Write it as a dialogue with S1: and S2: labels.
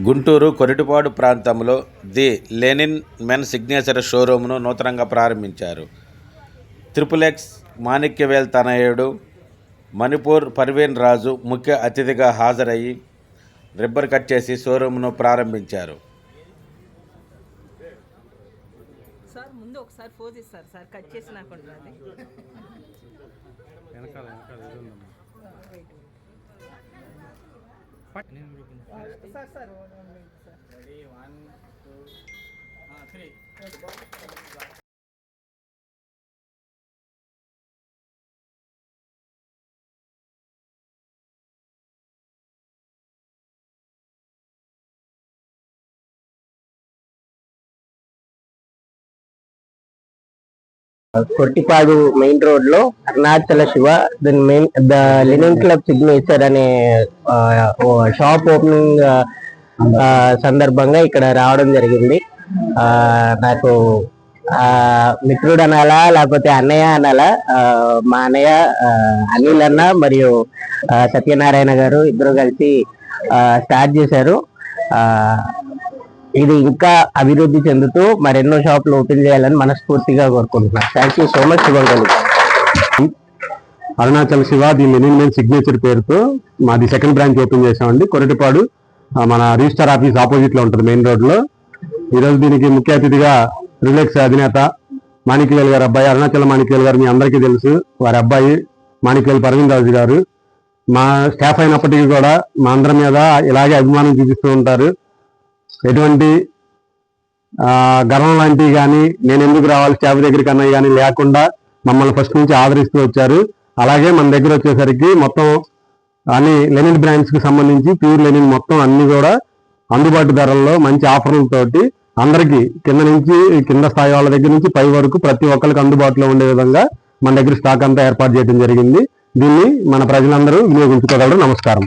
S1: గుంటూరు కొరిటిపాడు ప్రాంతంలో the linen men signature షోరూమ్ను నూతనంగా ప్రారంభించారు. త్రిపుల్-ఎక్స్ మాణిక్యవేల్ తనయుడు మణిపూర్ పర్వీన్ రాజు ముఖ్య అతిథిగా హాజరయ్యి రిబ్బన్ కట్ చేసి షోరూమ్ను ప్రారంభించారు.
S2: కొట్టిపాడు మెయిన్ రోడ్ లో Arunachala Shiva the Lenin club signature అనే షాప్ ఓపెనింగ్ సందర్భంగా ఇక్కడ రావడం జరిగింది. నాకు మిత్రుడు అనాలా లేకపోతే అన్నయ్య అనాలా, మా అన్నయ్య అనిల్ అన్న మరియు సత్యనారాయణ గారు ఇద్దరు కలిసి స్టార్ట్ చేశారు. ఇది ఇంకా అభివృద్ధి చెందుతూ మరెన్నో షాపులు ఓపెన్ చేయాలని మనస్ఫూర్తిగా కోరుకుంటున్నాను. Thank you so much. శుభంకలు.
S3: Arunachal Shiva the linen men signature పేరుతో మాది సెకండ్ బ్రాంచ్ ఓపెన్ చేసామండి. కొరటిపాడు మన రిజిస్టర్ ఆఫీస్ ఆపోజిట్ లో ఉంటుంది, మెయిన్ రోడ్ లో. ఈరోజు దీనికి ముఖ్య అతిథిగా రిలెక్స్ అధినేత మాణిక్యవేల్ గారు అబ్బాయి అరుణాచల్ మాణిక్యవేల్ గారు మీ అందరికీ తెలుసు. వారి అబ్బాయి మాణిక్యవేల్ పర్వీన్ రాజు గారు మా స్టాఫ్ అయినప్పటికీ కూడా మా అందరి మీద ఇలాగే అభిమానం చూపిస్తూ ఉంటారు. ఎటువంటి గర్వం లాంటివి కానీ నేను ఎందుకు రావాలి స్టాఫ్ దగ్గరికి అన్నవి కానీ లేకుండా మమ్మల్ని ఫస్ట్ నుంచి ఆదరిస్తూ వచ్చారు. అలాగే మన దగ్గర వచ్చేసరికి మొత్తం అన్ని లెనిన్ బ్రాండ్స్ కి సంబంధించి ప్యూర్ లెనిన్ మొత్తం అన్ని కూడా అందుబాటు ధరల్లో మంచి ఆఫర్లతోటి అందరికీ కింద స్థాయి వాళ్ళ దగ్గర నుంచి పై వరకు ప్రతి ఒక్కరికి అందుబాటులో ఉండే విధంగా మన దగ్గర స్టాక్ అంతా ఏర్పాటు చేయడం జరిగింది. దీన్ని మన ప్రజలందరూ వినియోగించుకోగలరు. నమస్కారం.